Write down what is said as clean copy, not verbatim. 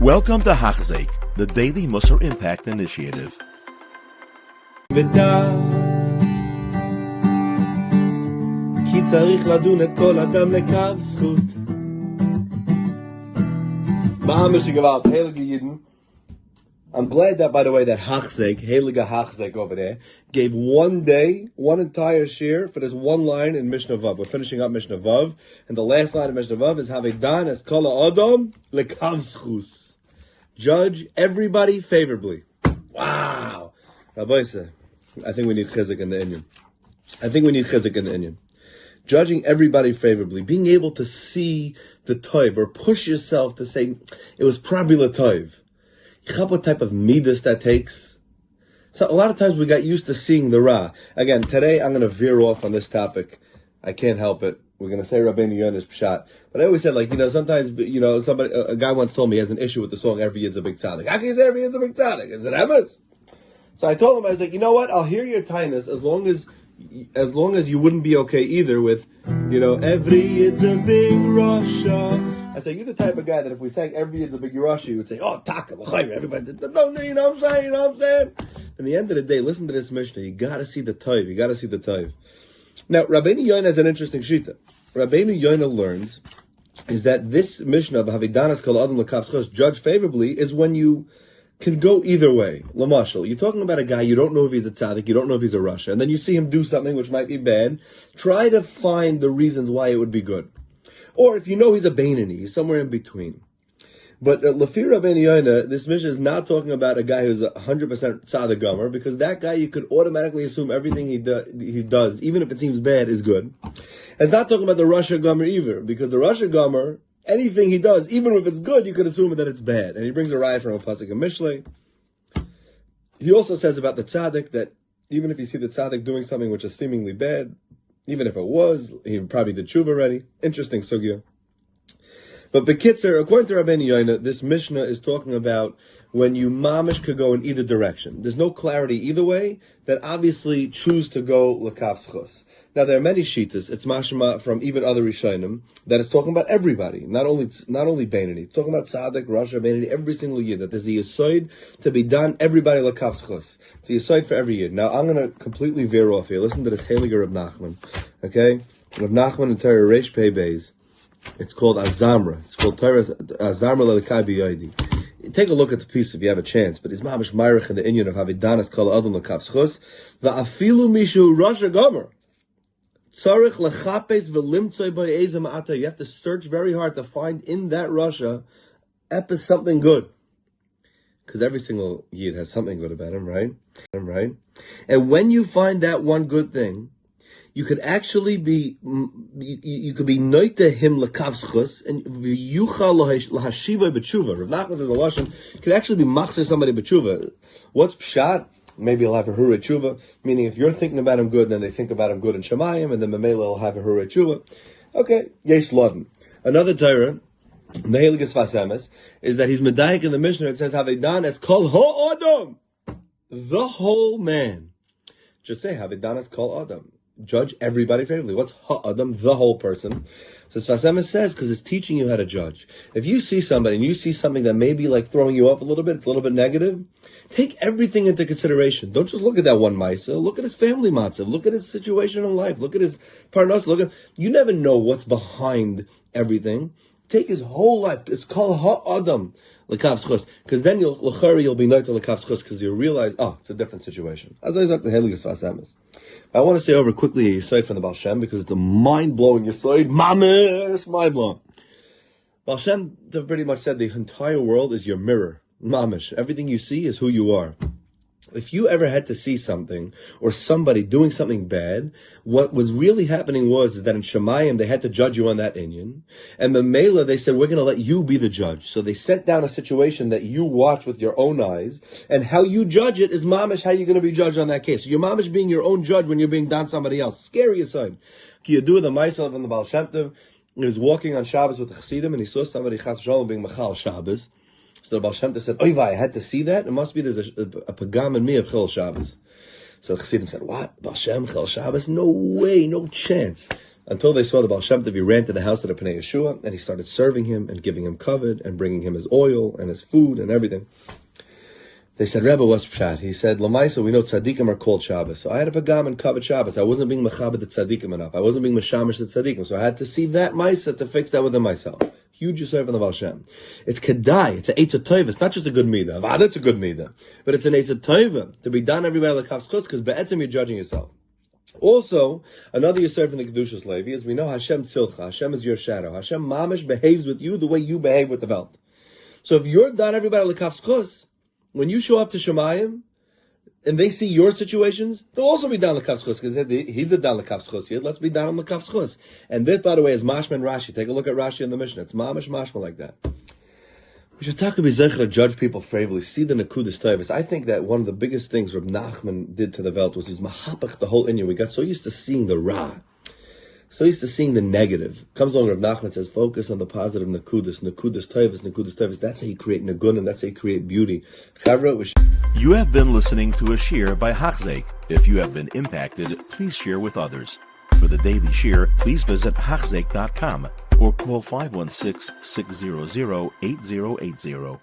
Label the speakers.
Speaker 1: Welcome to Hachzek, the Daily Musar Impact Initiative.
Speaker 2: כי צריך לדון את כל אדם לקו זכות. Ma'amish gewalt, heilige Yidden. I'm glad that, by the way, that Hachzek, heilige Hachzek over there, gave one day, one entire shir for this one line in Mishnah Vav. We're finishing up Mishnah Vav, and the last line of Mishnah Vav is Havedan es kol adam lekav zchus. Judge everybody favorably. Wow. Rabbi said, I think we need Chizuk in the Inyan. Judging everybody favorably, being able to see the toiv, or push yourself to say, it was probably the toiv. What type of midas that takes? So a lot of times we got used to seeing the ra. Again, today I'm going to veer off on this topic. I can't help it. We're going to say Rabbeinu Yonah's pshat. But I always said, sometimes, a guy once told me he has an issue with the song, Every Yid's a Big Tzaddik. How can you say Every Yid's a Big Tzaddik? Is it emes? So I told him, I was like, you know what? I'll hear your tightness as long as you wouldn't be okay either with, every Yid's a big Rasha. I said, you're the type of guy that if we sang Every Yid's a big Rasha, you would say, oh, Taka, everybody did. No, you know what I'm saying? At the end of the day, listen to this Mishnah. You gotta see the toiv. Now, Rabbeinu Yonah has an interesting shita. Rabbeinu Yonah learns is that this Mishnah of Havidanas Kol Adam L'Kav Zchus, judge favorably, is when you can go either way. Lamashal, you're talking about a guy, you don't know if he's a tzaddik, you don't know if he's a rasha, and then you see him do something which might be bad. Try to find the reasons why it would be good. Or if you know he's a Beinani, he's somewhere in between. But Lefi Rabbeinu Yonah, this Mishnah is not talking about a guy who's 100% tzaddik gomer, because that guy you could automatically assume everything he does, even if it seems bad, is good. It's not talking about the rasha gomer either, because the rasha gomer, anything he does, even if it's good, you could assume that it's bad. And he brings a raya from a pasuk in Mishlei. He also says about the tzaddik that even if you see the tzaddik doing something which is seemingly bad, even if it was, he probably did tshuva already. Interesting sugya. But Bekitzer, according to Rabbeinu Yonah, this Mishnah is talking about when you mamish could go in either direction. There's no clarity either way, that obviously choose to go l'kav zchus. Now there are many shitas, it's mashma from even other Rishonim, that it's talking about everybody, not only Beinani. It's talking about tzaddik, rasha, Beinani, every single year, that there's a yisoid to be done, everybody l'kav zchus. It's a yisoid for every year. Now I'm going to completely veer off here. Listen to this Heiliger Reb Nachman. Okay? Reb Nachman in Torah Reish Pei Beis. It's called Azamra. It's called Torah Azamra L'Lekai B'Yoidi. Take a look at the piece if you have a chance. But it's mamish ma'arich in the inyan of Havidanas Kol Adam L'Kav Zchus. Va'afilu mishu rasha gomer. Tzarich lechapes v'limtzoi b'eizem ata. You have to search very hard to find in that rasha something good. Because every single yid has something good about him, right? And when you find that one good thing, you could actually be noite him l'kav zchus and v'yuchal lahashiva b'tshuva. Rav Nachman says a lashon could actually be machzer somebody b'tshuva. What's pshat? Maybe he'll have a hurei tshuva, meaning if you're thinking about him good, then they think about him good in Shemayim, and then Mamela will have a hurei tshuva. Okay, yesh lovin. Another Torah, the Heiliges Vasemes, is that he's medayik in the Mishnah. It says Havedan es kol ha'adam, the whole man. Just say Havedan es kol adam. Judge everybody favorably. What's ha'adam? The whole person. So Sfasemes says, because it's teaching you how to judge. If you see somebody and you see something that may be like throwing you off a little bit, it's a little bit negative, take everything into consideration. Don't just look at that one Maisa. Look at his family matzav. Look at his situation in life. Look at his parnas. You never know what's behind everything. Take his whole life. It's called ha'adam. L'kav zchus, because then you'll be noite l'kav zchus, because you'll realize, it's a different situation. As I said, the Heiliges Vasemes. I want to say over quickly a yisoid from the Baal Shem, because it's a mind-blowing yisoid, mamish, mind-blowing. Baal Shem pretty much said the entire world is your mirror, mamish. Everything you see is who you are. If you ever had to see something, or somebody doing something bad, what was really happening is that in Shemayim, they had to judge you on that inyan. And the Mela, they said, we're going to let you be the judge. So they sent down a situation that you watch with your own eyes, and how you judge it is mamish how you're going to be judged on that case. So you're mamish being your own judge when you're being done somebody else. Scary aside. You do the Maisel and the Baal Shem Tov. He was walking on Shabbos with the Chassidim, and he saw somebody chas v'shalom being machal Shabbos. So the Baal Shem Tov said, Oy, I had to see that? It must be there's a pagam in me of Chil Shabbos. So the Chassidim said, what? Baal Shem, Chil Shabbos? No way, no chance. until they saw the Baal Shem Tov. He ran to the house of the Pnei Yeshua, and he started serving him and giving him kavod and bringing him his oil and his food and everything. They said, Rebbe, what's pshat? He said, Lamaisa, we know tzaddikim are called Shabbos. So I had a pagam and kavod Shabbos. I wasn't being mechabed the tzaddikim enough. I wasn't being meshamish the tzaddikim. So I had to see that maisa to fix that within myself. Huge yisrael from the Baal Shem. It's kedai. It's an eitzah tova. It's not just a good midah. Avada, it's a good midah. But it's an eitzah tova to be done everywhere like chus, because be'etzim you're judging yourself. Also, another yisrael from the Kedushas Levi is we know Hashem tzilcha. Hashem is your shadow. Hashem mamish behaves with you the way you behave with the Welt. So if you're done everybody like chus, when you show up to Shemayim, and they see your situations, they'll also be down l'kaf schus, because he's the down l'kaf schus yid. Let's be down on l'kaf schus. And this, by the way, is Mashma and Rashi. Take a look at Rashi in the Mishnah. It's mashma like that. We should talk about Zecher to judge people favorably, see the Nekudas Tovos. I think that one of the biggest things Reb Nachman did to the Welt was his mahapach the whole Inyan. We got so used to seeing the Ra, so used to seeing the negative. Comes along, Reb Nachman says, focus on the positive Nekudas Tovos. That's how you create Nagunim, that's how you create beauty.
Speaker 1: You have been listening to a shir by Hachzek. If you have been impacted, please share with others. For the daily shir, please visit Hachzek.com or call 516-600-8080.